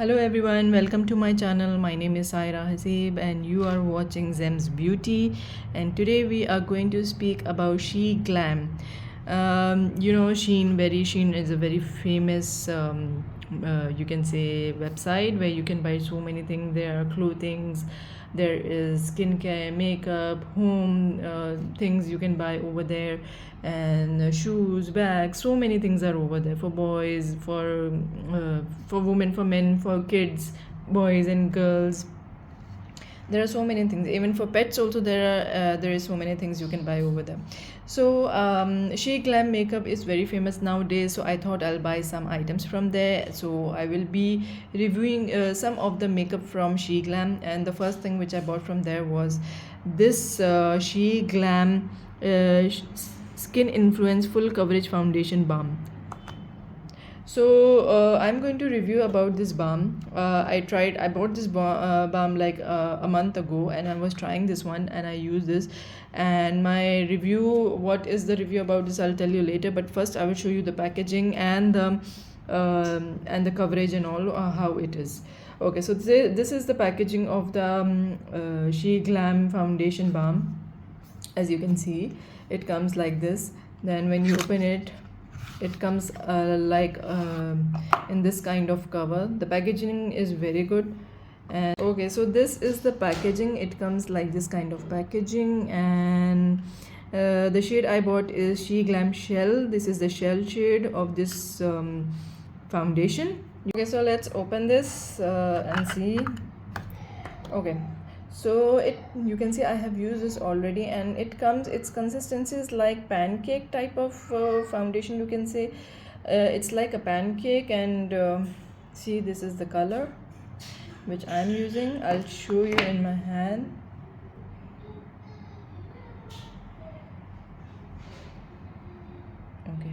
Hello everyone, welcome to my channel. My name is Saira Hasib and you are watching Zems Beauty, and today we are going to speak about SheGlam. Shein is a very famous you can say website where you can buy so many things. There are clothings, there is skincare, makeup, home things you can buy over there, and shoes, bags, so many things are over there for boys, for women, for men, for kids, boys and girls. There are so many things, even for pets also. There is so many things you can buy over there. So SheGlam makeup is very famous nowadays, so I thought I'll buy some items from there. So I will be reviewing some of the makeup from SheGlam, and the first thing which I bought from there was this SheGlam skin influence full coverage foundation balm. So I'm going to review about this balm. I bought this balm like a month ago, and I was trying this one and I used this. And my review, what is the review about this, I'll tell you later. But first I will show you the packaging and the coverage and all, how it is. Okay, so this is the packaging of the SheGlam foundation balm. As you can see, it comes like this. Then when you open it, it comes in this kind of cover. The packaging is very good. And okay, so this is the packaging. It comes like this kind of packaging, and the shade I bought is SheGlam Shell. This is the shell shade of this foundation. Okay, so let's open this and see. Okay, so you can see I have used this already, and its consistency is like pancake type of foundation, you can say. It's like a pancake, and see, this is the color which I'm using. I'll show you in my hand. Okay,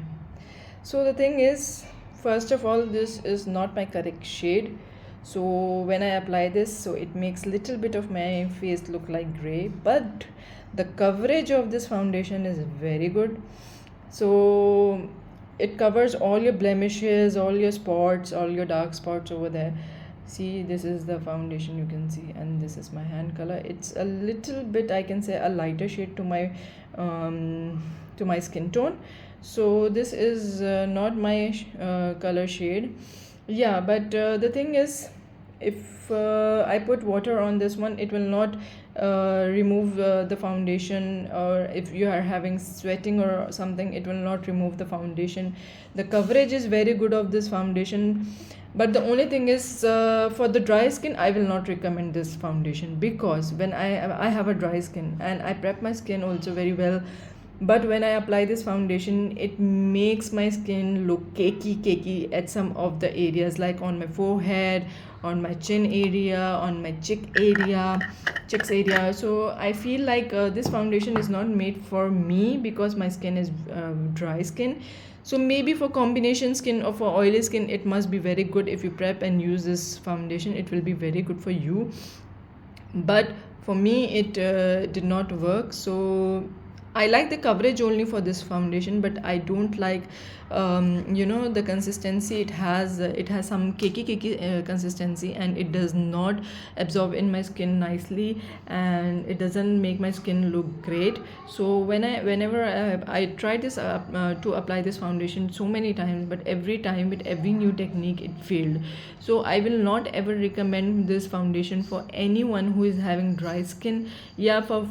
so the thing is, first of all, this is not my correct shade. So when I apply this, so it makes little bit of my face look like gray, but the coverage of this foundation is very good. So it covers all your blemishes, all your spots, all your dark spots over there. See, this is the foundation, you can see, and this is my hand color. It's a little bit, I can say, a lighter shade to my skin tone. So this is not my color shade. Yeah, but the thing is, if I put water on this one, it will not remove the foundation, or if you are having sweating or something, it will not remove the foundation. The coverage is very good of this foundation, but the only thing is, for the dry skin, I will not recommend this foundation, because when I have a dry skin and I prep my skin also very well, but when I apply this foundation, it makes my skin look cakey at some of the areas, like on my forehead, on my chin area, on my cheeks area. So I feel like this foundation is not made for me, because my skin is dry skin. So maybe for combination skin or for oily skin, it must be very good. If you prep and use this foundation, it will be very good for you. But for me, it did not work. So I like the coverage only for this foundation, but I don't like the consistency. It has some cakey consistency, and it does not absorb in my skin nicely, and it doesn't make my skin look great. So whenever I tried this to apply this foundation so many times, but every time with every new technique it failed. So I will not ever recommend this foundation for anyone who is having dry skin. Yeah, for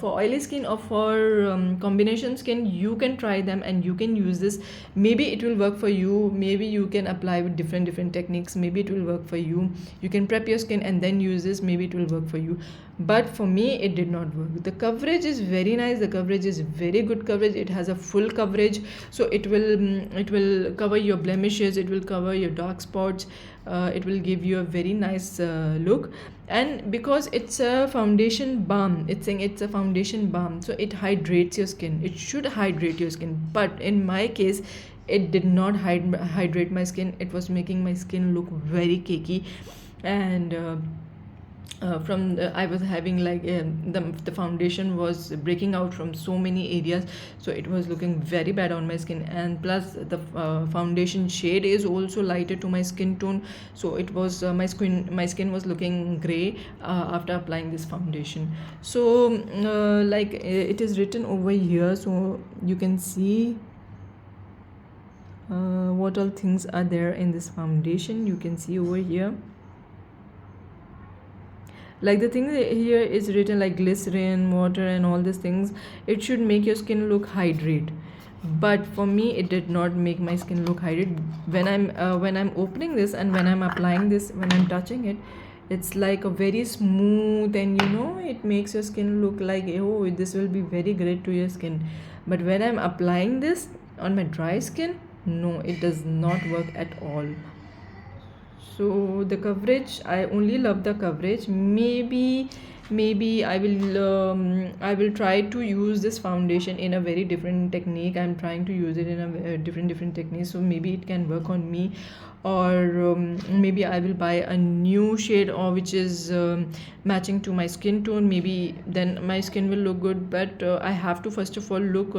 oily skin or for combination skin, you can try them and you can use this. Maybe it will work for you. Maybe you can apply with different techniques. Maybe it will work for you. You can prep your skin and then use this. Maybe it will work for you, but for me it did not work. The coverage is very nice. The coverage is very good coverage. It has a full coverage, so it will cover your blemishes, it will cover your dark spots, it will give you a very nice look. And because it's a foundation balm, it's saying it's a foundation balm, so it hydrates your skin. It should hydrate your skin, but in my case, it did not hydrate my skin. It was making my skin look very cakey, and I was having like the foundation was breaking out from so many areas, so it was looking very bad on my skin. And plus the foundation shade is also lighter to my skin tone, so it was my skin was looking gray after applying this foundation. So like it is written over here, so you can see what all things are there in this foundation. You can see over here, like the thing here is written like glycerin, water, and all these things. It should make your skin look hydrate, but for me it did not make my skin look hydrate. When I'm opening this and when I'm applying this, when I'm touching it, it's like a very smooth, and it makes your skin look like, oh, this will be very great to your skin. But when I'm applying this on my dry skin, no, it does not work at all. So the coverage, I only love the coverage. Maybe I will try to use this foundation in a very different technique. I'm trying to use it in a different technique, so maybe it can work on me. Or maybe I will buy a new shade, or which is matching to my skin tone. Maybe then my skin will look good. But I have to first of all look,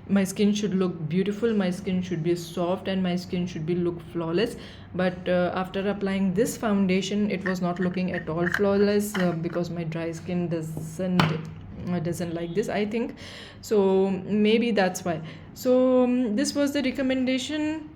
my skin should look beautiful, my skin should be soft, and my skin should be look flawless. But after applying this foundation, it was not looking at all flawless, because my dry skin doesn't like this, I think. So maybe that's why. So this was the recommendation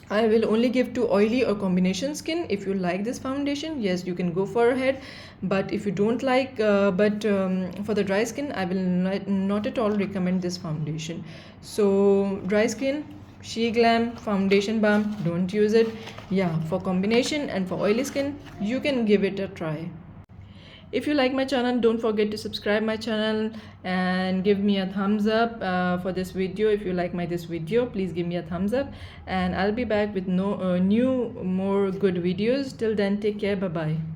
I will only give to oily or combination skin. If you like this foundation, yes, you can go for ahead. But if you don't like, for the dry skin, I will not at all recommend this foundation. So dry skin, SheGlam foundation balm, don't use it. Yeah, for combination and for oily skin, you can give it a try. If you like my channel, don't forget to subscribe my channel and give me a thumbs up for this video. If you like this video, please give me a thumbs up, and I'll be back with new more good videos. Till then, take care. Bye bye.